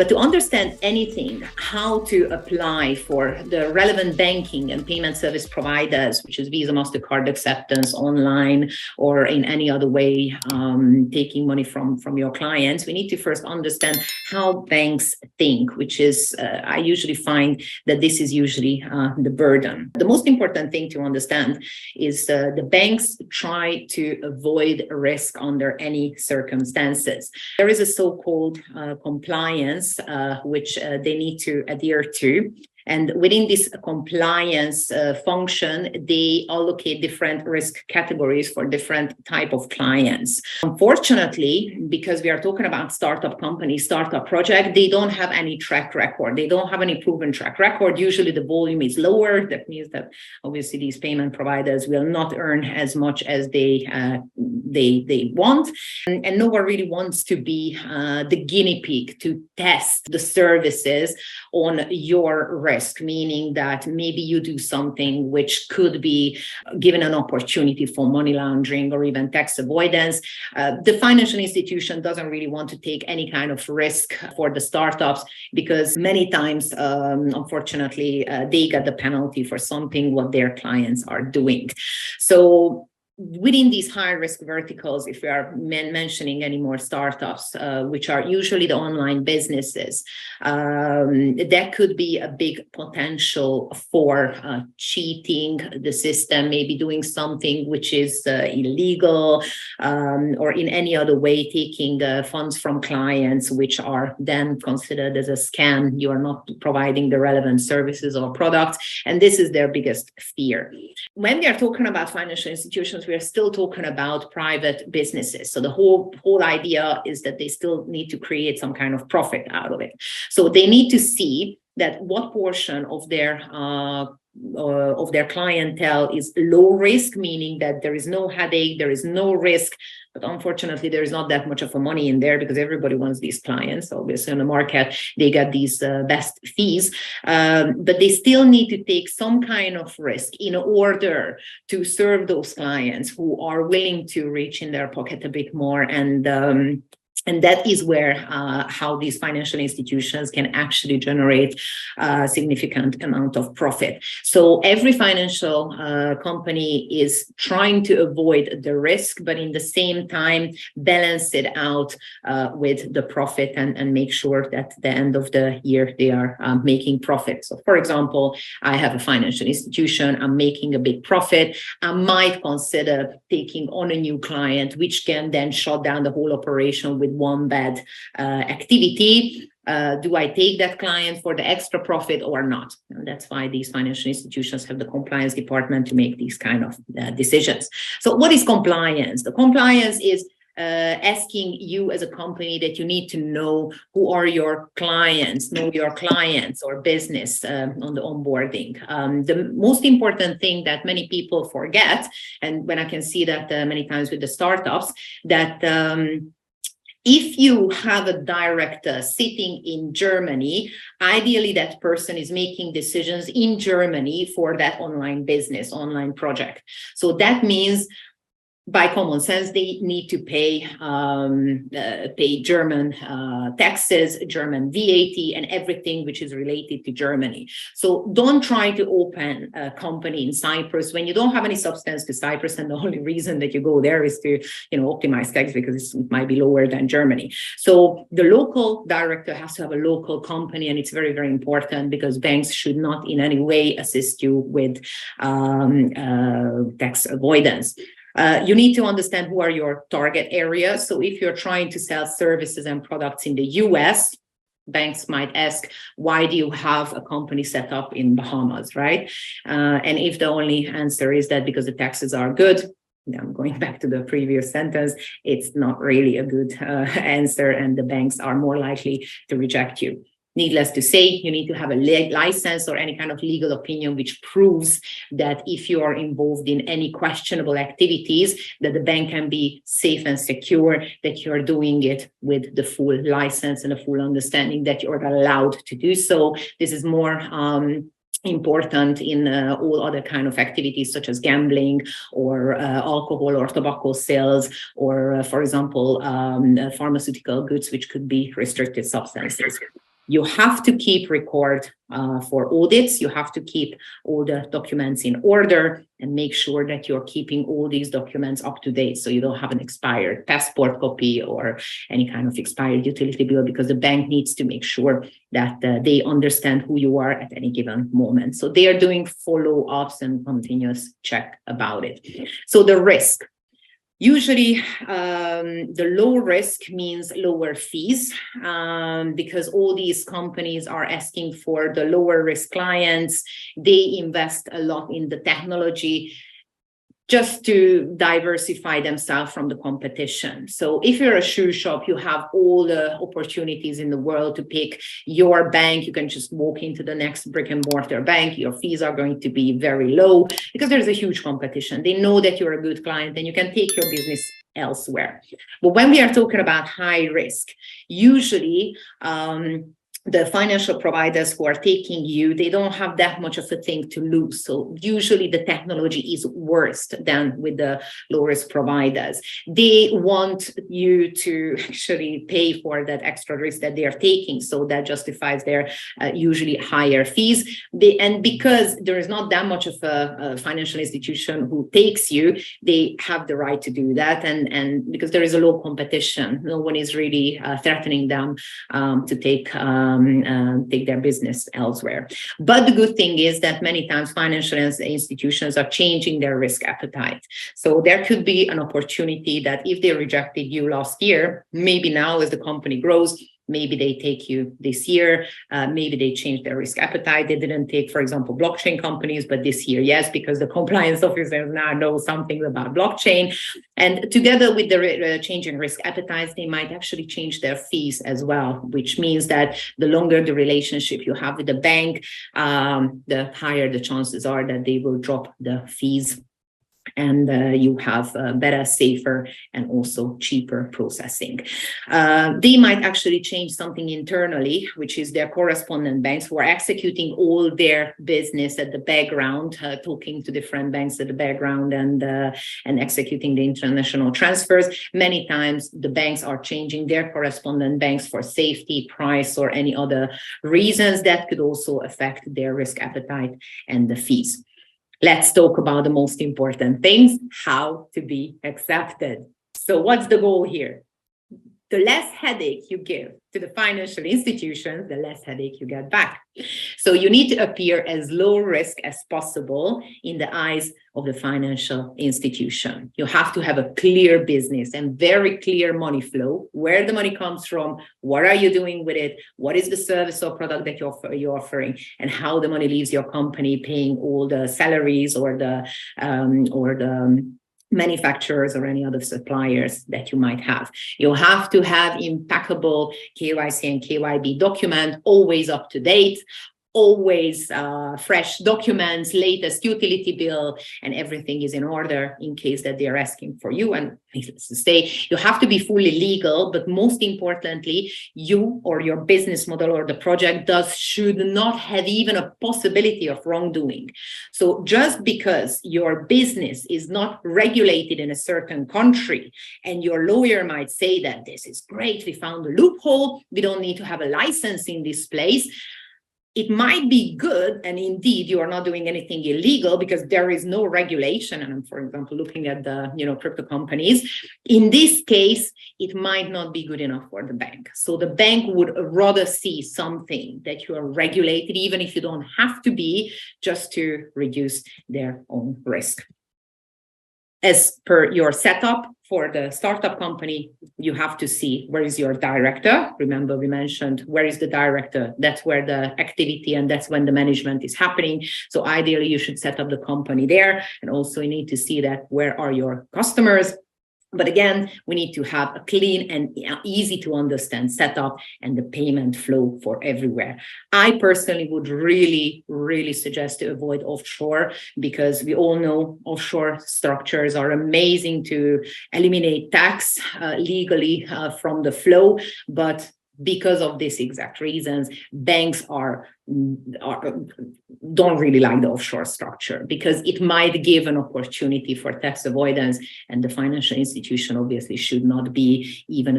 But to understand anything, how to apply for the relevant banking and payment service providers, which is Visa, MasterCard acceptance online or in any other way, taking money from your clients, we need to first understand how banks think, which is, I usually find that this is usually the burden. The most important thing to understand is the banks try to avoid risk under any circumstances. There is a so-called compliance which they need to adhere to. And within this compliance function, they allocate different risk categories for different type of clients. Unfortunately, because we are talking about startup companies, startup project, they don't have any track record. They don't have any proven track record. Usually the volume is lower. That means that obviously these payment providers will not earn as much as they want. And no one really wants to be the guinea pig to test the services on your risk, meaning that maybe you do something which could be given an opportunity for money laundering or even tax avoidance. The financial institution doesn't really want to take any kind of risk for the startups because many times, unfortunately, they get the penalty for something what their clients are doing. So within these high risk verticals, if we are mentioning any more startups, which are usually the online businesses, there could be a big potential for cheating the system, maybe doing something which is illegal, or in any other way taking funds from clients, which are then considered as a scam. You are not providing the relevant services or products, and this is their biggest fear. When we are talking about financial institutions, we are still talking about private businesses. So the whole idea is that they still need to create some kind of profit out of it. So they need to see that what portion of their clientele is low risk, meaning that there is no headache, there is no risk. But unfortunately, there is not that much of a money in there because everybody wants these clients. Obviously, on the market, they get these best fees. But they still need to take some kind of risk in order to serve those clients who are willing to reach in their pocket a bit more. And that is where how these financial institutions can actually generate a significant amount of profit. So every financial company is trying to avoid the risk, but in the same time, balance it out with the profit and make sure that at the end of the year, they are making profit. So for example, I have a financial institution, I'm making a big profit. I might consider taking on a new client, which can then shut down the whole operation with one bad activity. Do I take that client for the extra profit or not? And that's why these financial institutions have the compliance department to make these kind of decisions. So what is compliance? The compliance is asking you as a company that you need to know who are your clients, know your clients or business on the onboarding. The most important thing that many people forget, and when I can see that many times with the startups, that if you have a director sitting in Germany, ideally that person is making decisions in Germany for that online business, online project. So that means by common sense, they need to pay German taxes, German VAT, and everything which is related to Germany. So don't try to open a company in Cyprus when you don't have any substance to Cyprus, and the only reason that you go there is to, optimize tax because it might be lower than Germany. So the local director has to have a local company, and it's very, very important because banks should not in any way assist you with tax avoidance. You need to understand who are your target areas. So if you're trying to sell services and products in the US, banks might ask, why do you have a company set up in Bahamas, right? And if the only answer is that because the taxes are good, I'm going back to the previous sentence, it's not really a good answer, and the banks are more likely to reject you. Needless to say, you need to have a license or any kind of legal opinion which proves that if you are involved in any questionable activities, that the bank can be safe and secure that you're doing it with the full license and a full understanding that you're allowed to do so. This is more important in all other kind of activities such as gambling or alcohol or tobacco sales or, for example, pharmaceutical goods, which could be restricted substances. You have to keep record for audits. You have to keep all the documents in order and make sure that you're keeping all these documents up to date, so you don't have an expired passport copy or any kind of expired utility bill, because the bank needs to make sure that they understand who you are at any given moment. So they are doing follow-ups and continuous check about it. So the risk. Usually, the low risk means lower fees, because all these companies are asking for the lower risk clients. They invest a lot in the technology just to diversify themselves from the competition. So if you're a shoe shop, you have all the opportunities in the world to pick your bank. You can just walk into the next brick and mortar bank. Your fees are going to be very low because there's a huge competition. They know that you're a good client and you can take your business elsewhere. But when we are talking about high risk, usually, the financial providers who are taking you, they don't have that much of a thing to lose. So usually the technology is worse than with the low-risk providers. They want you to actually pay for that extra risk that they are taking. So that justifies their usually higher fees. And because there is not that much of a financial institution who takes you, they have the right to do that. And because there is a low competition, no one is really threatening them to take their business elsewhere. But the good thing is that many times financial institutions are changing their risk appetite. So there could be an opportunity that if they rejected you last year, maybe now as the company grows, maybe they take you this year, maybe they change their risk appetite. They didn't take, for example, blockchain companies, but this year, yes, because the compliance officers now know something about blockchain. And together with the changing risk appetites, they might actually change their fees as well, which means that the longer the relationship you have with the bank, the higher the chances are that they will drop the fees. And you have better, safer, and also cheaper processing. They might actually change something internally, which is their correspondent banks who are executing all their business at the background, talking to different banks at the background and executing the international transfers. Many times the banks are changing their correspondent banks for safety, price, or any other reasons that could also affect their risk appetite and the fees. Let's talk about the most important things, how to be accepted. So what's the goal here? The less headache you give to the financial institutions, the less headache you get back. So you need to appear as low risk as possible in the eyes of the financial institution. You have to have a clear business and very clear money flow, where the money comes from, what are you doing with it, what is the service or product that you're offering, and how the money leaves your company, paying all the salaries or the manufacturers or any other suppliers that you might have. You have to have impeccable KYC and KYB document, always up to date, always fresh documents, latest utility bill, and everything is in order in case that they're asking for you. And needless to say, you have to be fully legal, but most importantly, you or your business model or the project should not have even a possibility of wrongdoing. So just because your business is not regulated in a certain country and your lawyer might say that this is great, we found a loophole, we don't need to have a license in this place, it might be good, and indeed you are not doing anything illegal because there is no regulation. And I'm, for example, looking at the crypto companies. In this case, it might not be good enough for the bank. So the bank would rather see something that you are regulated, even if you don't have to be, just to reduce their own risk. As per your setup for the startup company, you have to see where is your director. Remember, we mentioned where is the director? That's where the activity and that's when the management is happening. So ideally, you should set up the company there. And also you need to see that where are your customers. But again, we need to have a clean and easy to understand setup and the payment flow for everywhere. I personally would really, really suggest to avoid offshore, because we all know offshore structures are amazing to eliminate tax legally from the flow. But because of these exact reasons, banks are don't really like the offshore structure, because it might give an opportunity for tax avoidance, and the financial institution obviously should not be even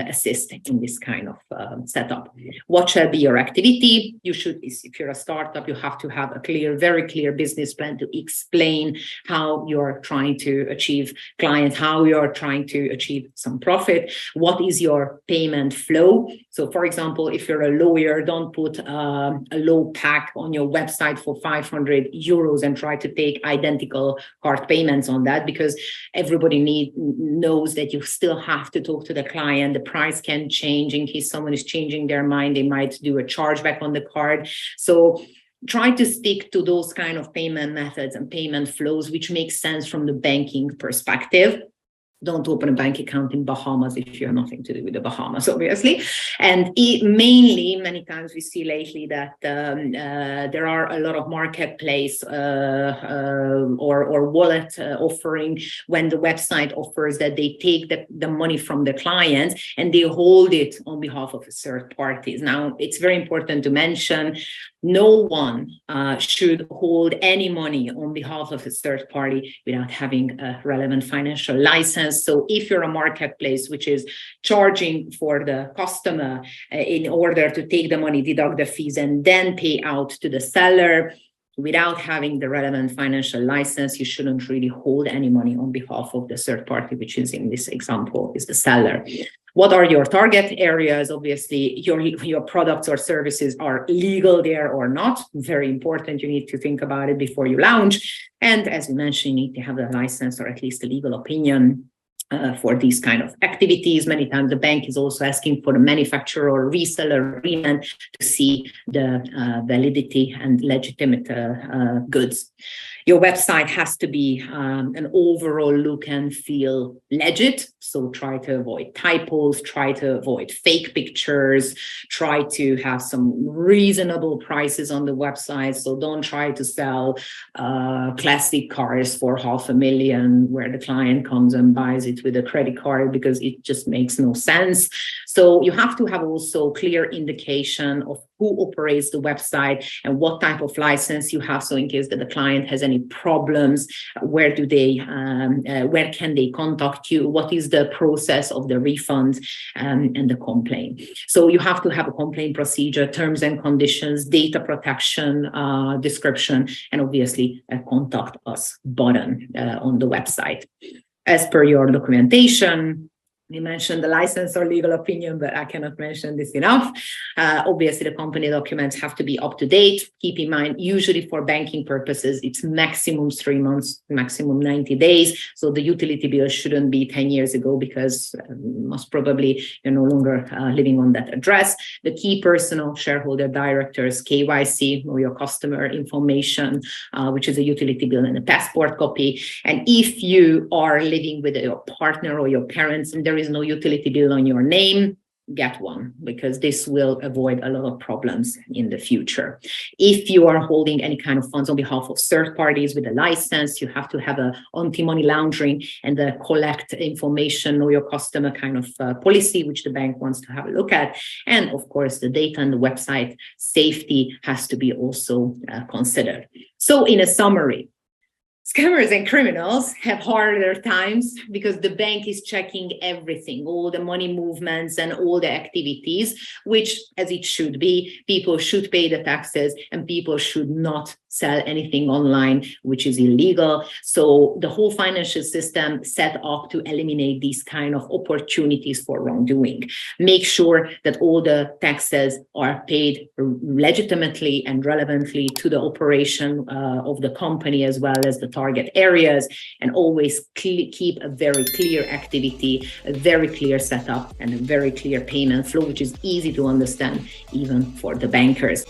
assisting in this kind of setup. What shall be your activity? You should, if you're a startup, you have to have a very clear business plan to explain how you're trying to achieve clients, how you're trying to achieve some profit. What is your payment flow? So for example, if you're a lawyer, don't put a low pack on your website for 500 euros and try to take identical card payments on that, because everybody knows that you still have to talk to the client. The price can change. In case someone is changing their mind, they might do a chargeback on the card. So try to stick to those kind of payment methods and payment flows, which makes sense from the banking perspective. Don't open a bank account in Bahamas if you have nothing to do with the Bahamas, obviously. And many times we see lately that there are a lot of marketplace or wallet offering, when the website offers that they take the money from the client and they hold it on behalf of third parties. Now, it's very important to mention, no one should hold any money on behalf of a third party without having a relevant financial license. So if you're a marketplace which is charging for the customer in order to take the money, deduct the fees, and then pay out to the seller without having the relevant financial license, you shouldn't really hold any money on behalf of the third party, which is in this example is the seller. What are your target areas? Obviously, your products or services are legal there or not. Very important. You need to think about it before you launch. And as we mentioned, you need to have a license or at least a legal opinion for these kind of activities. Many times the bank is also asking for the manufacturer or reseller agreement to see the validity and legitimate goods. Your website has to be an overall look and feel legit. So try to avoid typos, try to avoid fake pictures, try to have some reasonable prices on the website. So don't try to sell classic cars for $500,000 where the client comes and buys it with a credit card, because it just makes no sense. So you have to have also clear indication of who operates the website and what type of license you have. So in case that the client has any problems, where can they contact you? What is the process of the refund and the complaint? So you have to have a complaint procedure, terms and conditions, data protection, description, and obviously a contact us button on the website. As per your documentation, we mentioned the license or legal opinion, but I cannot mention this enough. Obviously, the company documents have to be up to date. Keep in mind, usually for banking purposes, it's maximum 3 months, maximum 90 days. So the utility bill shouldn't be 10 years ago, because most probably you're no longer living on that address. The key personal shareholder directors, KYC, or your customer information, which is a utility bill and a passport copy. And if you are living with your partner or your parents and there is no utility bill on your name, get one, because this will avoid a lot of problems in the future. If you are holding any kind of funds on behalf of third parties with a license, you have to have a anti-money laundering and the collect information or your customer kind of policy, which the bank wants to have a look at. And of course, the data and the website safety has to be also considered. So in a summary, scammers and criminals have harder times because the bank is checking everything, all the money movements and all the activities, which, as it should be, people should pay the taxes and people should not sell anything online, which is illegal. So the whole financial system set up to eliminate these kind of opportunities for wrongdoing. Make sure that all the taxes are paid legitimately and relevantly to the operation of the company, as well as the target areas, and always keep a very clear activity, a very clear setup, and a very clear payment flow, which is easy to understand even for the bankers.